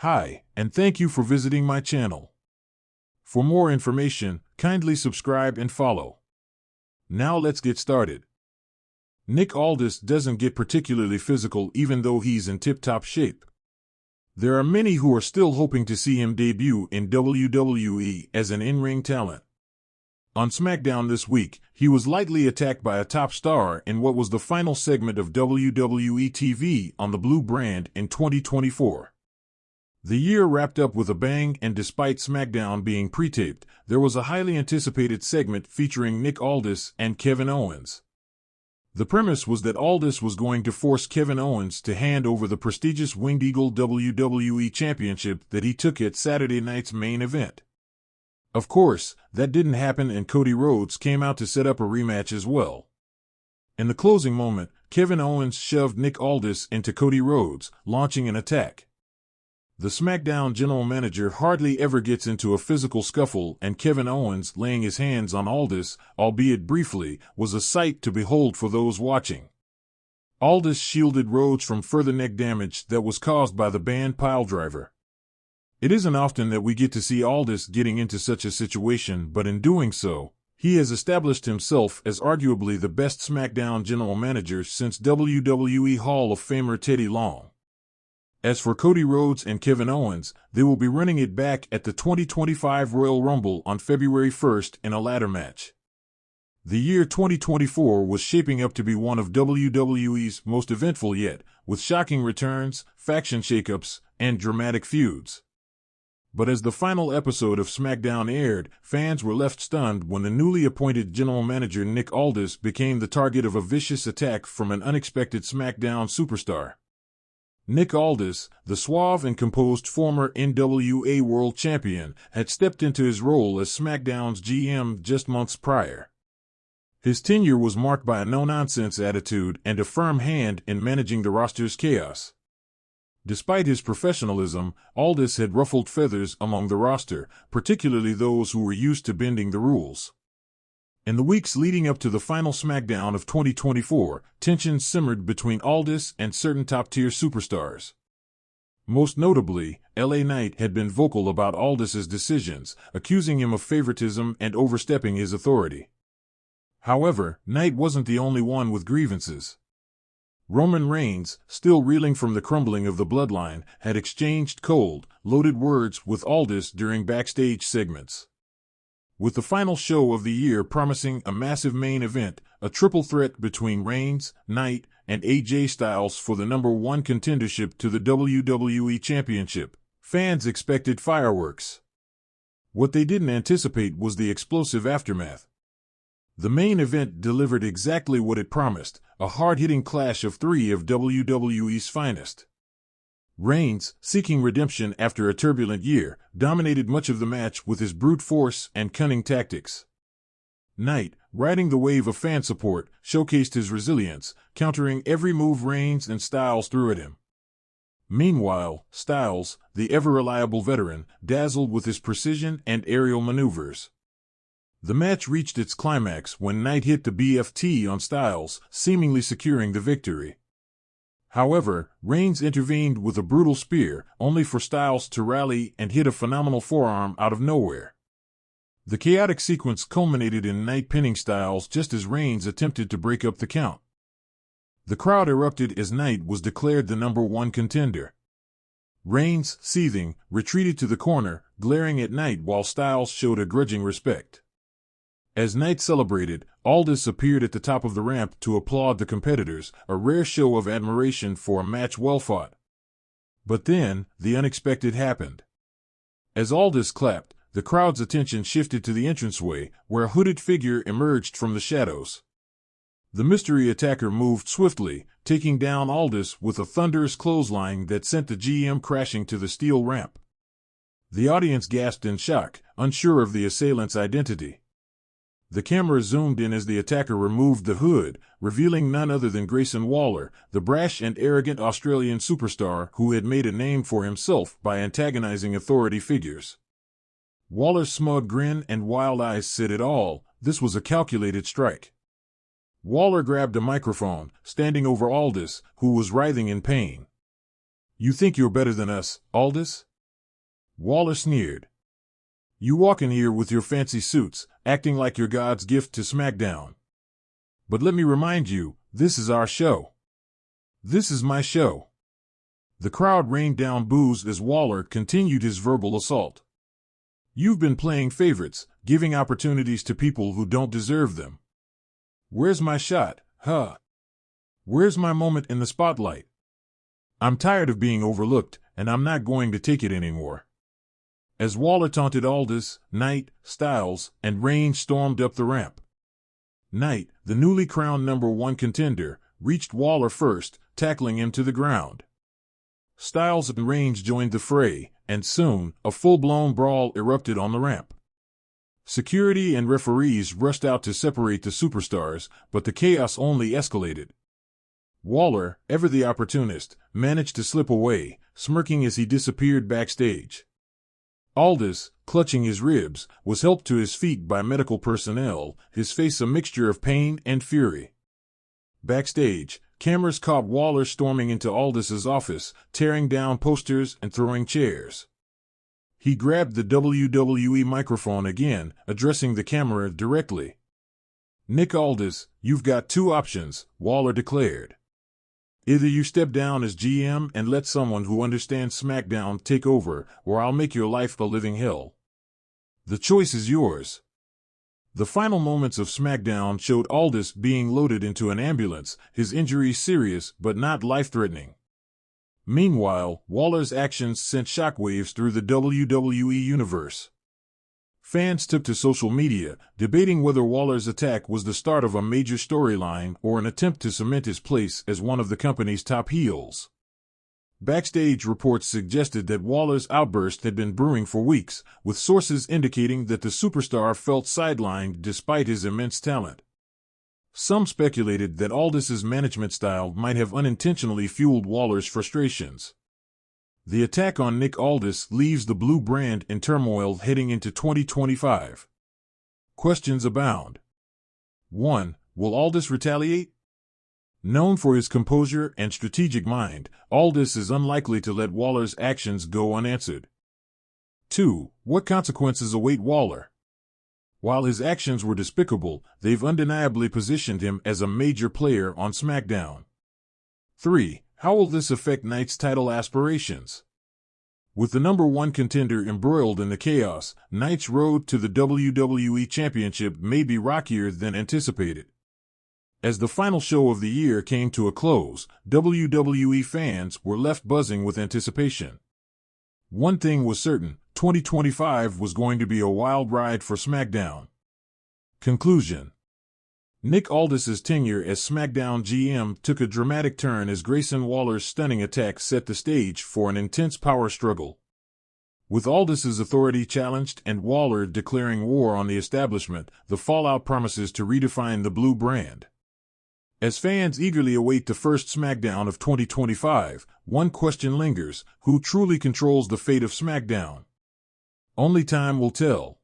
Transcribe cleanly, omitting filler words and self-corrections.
Hi, and thank you for visiting my channel. For more information, kindly subscribe and follow. Now let's get started. Nick Aldis doesn't get particularly physical even though he's in tip-top shape. There are many who are still hoping to see him debut in WWE as an in-ring talent. On SmackDown this week, he was lightly attacked by a top star in what was the final segment of WWE TV on the Blue brand in 2024. The year wrapped up with a bang, and despite SmackDown being pre-taped, there was a highly anticipated segment featuring Nick Aldis and Kevin Owens. The premise was that Aldis was going to force Kevin Owens to hand over the prestigious Winged Eagle WWE Championship that he took at Saturday night's main event. Of course, that didn't happen, and Cody Rhodes came out to set up a rematch as well. In the closing moment, Kevin Owens shoved Nick Aldis into Cody Rhodes, launching an attack. The SmackDown general manager hardly ever gets into a physical scuffle, and Kevin Owens laying his hands on Aldis, albeit briefly, was a sight to behold for those watching. Aldis shielded Rhodes from further neck damage that was caused by the banned piledriver. It isn't often that we get to see Aldis getting into such a situation, but in doing so, he has established himself as arguably the best SmackDown general manager since WWE Hall of Famer Teddy Long. As for Cody Rhodes and Kevin Owens, they will be running it back at the 2025 Royal Rumble on February 1st in a ladder match. The year 2024 was shaping up to be one of WWE's most eventful yet, with shocking returns, faction shakeups, and dramatic feuds. But as the final episode of SmackDown aired, fans were left stunned when the newly appointed general manager Nick Aldis became the target of a vicious attack from an unexpected SmackDown superstar. Nick Aldis, the suave and composed former NWA World Champion, had stepped into his role as SmackDown's GM just months prior. His tenure was marked by a no-nonsense attitude and a firm hand in managing the roster's chaos. Despite his professionalism, Aldis had ruffled feathers among the roster, particularly those who were used to bending the rules. In the weeks leading up to the final SmackDown of 2024, tensions simmered between Aldis and certain top-tier superstars. Most notably, LA Knight had been vocal about Aldis's decisions, accusing him of favoritism and overstepping his authority. However, Knight wasn't the only one with grievances. Roman Reigns, still reeling from the crumbling of the bloodline, had exchanged cold, loaded words with Aldis during backstage segments. With the final show of the year promising a massive main event, a triple threat between Reigns, Knight, and AJ Styles for the #1 contendership to the WWE Championship, fans expected fireworks. What they didn't anticipate was the explosive aftermath. The main event delivered exactly what it promised, a hard-hitting clash of three of WWE's finest. Reigns, seeking redemption after a turbulent year, dominated much of the match with his brute force and cunning tactics. Knight, riding the wave of fan support, showcased his resilience, countering every move Reigns and Styles threw at him. Meanwhile, Styles, the ever-reliable veteran, dazzled with his precision and aerial maneuvers. The match reached its climax when Knight hit the BFT on Styles, seemingly securing the victory. However, Reigns intervened with a brutal spear, only for Styles to rally and hit a phenomenal forearm out of nowhere. The chaotic sequence culminated in Knight pinning Styles just as Reigns attempted to break up the count. The crowd erupted as Knight was declared the #1 contender. Reigns, seething, retreated to the corner, glaring at Knight while Styles showed a grudging respect. As Knight celebrated, Aldis appeared at the top of the ramp to applaud the competitors, a rare show of admiration for a match well fought. But then, the unexpected happened. As Aldis clapped, the crowd's attention shifted to the entranceway, where a hooded figure emerged from the shadows. The mystery attacker moved swiftly, taking down Aldis with a thunderous clothesline that sent the GM crashing to the steel ramp. The audience gasped in shock, unsure of the assailant's identity. The camera zoomed in as the attacker removed the hood, revealing none other than Grayson Waller, the brash and arrogant Australian superstar who had made a name for himself by antagonizing authority figures. Waller's smug grin and wild eyes said it all. This was a calculated strike. Waller grabbed a microphone, standing over Aldis, who was writhing in pain. "You think you're better than us, Aldis?" Waller sneered. "You walk in here with your fancy suits, acting like you're God's gift to SmackDown. But let me remind you, this is our show. This is my show." The crowd rained down boos as Waller continued his verbal assault. "You've been playing favorites, giving opportunities to people who don't deserve them. Where's my shot, huh? Where's my moment in the spotlight? I'm tired of being overlooked, and I'm not going to take it anymore." As Waller taunted Aldis, Knight, Styles, and Reigns stormed up the ramp. Knight, the newly crowned #1 contender, reached Waller first, tackling him to the ground. Styles and Reigns joined the fray, and soon, a full-blown brawl erupted on the ramp. Security and referees rushed out to separate the superstars, but the chaos only escalated. Waller, ever the opportunist, managed to slip away, smirking as he disappeared backstage. Aldis, clutching his ribs, was helped to his feet by medical personnel, his face a mixture of pain and fury. Backstage, cameras caught Waller storming into Aldis's office, tearing down posters and throwing chairs. He grabbed the WWE microphone again, addressing the camera directly. "Nick Aldis, you've got two options," Waller declared. "Either you step down as GM and let someone who understands SmackDown take over, or I'll make your life a living hell. The choice is yours." The final moments of SmackDown showed Aldis being loaded into an ambulance, his injuries serious but not life-threatening. Meanwhile, Waller's actions sent shockwaves through the WWE universe. Fans took to social media, debating whether Waller's attack was the start of a major storyline or an attempt to cement his place as one of the company's top heels. Backstage reports suggested that Waller's outburst had been brewing for weeks, with sources indicating that the superstar felt sidelined despite his immense talent. Some speculated that Aldis's management style might have unintentionally fueled Waller's frustrations. The attack on Nick Aldis leaves the blue brand in turmoil heading into 2025. Questions abound. 1. Will Aldis retaliate? Known for his composure and strategic mind, Aldis is unlikely to let Waller's actions go unanswered. 2. What consequences await Waller? While his actions were despicable, they've undeniably positioned him as a major player on SmackDown. 3. How will this affect Knight's title aspirations? With the #1 contender embroiled in the chaos, Knight's road to the WWE Championship may be rockier than anticipated. As the final show of the year came to a close, WWE fans were left buzzing with anticipation. One thing was certain, 2025 was going to be a wild ride for SmackDown. Conclusion. Nick Aldis's tenure as SmackDown GM took a dramatic turn as Grayson Waller's stunning attack set the stage for an intense power struggle. With Aldis's authority challenged and Waller declaring war on the establishment, the fallout promises to redefine the blue brand. As fans eagerly await the first SmackDown of 2025, one question lingers: who truly controls the fate of SmackDown? Only time will tell.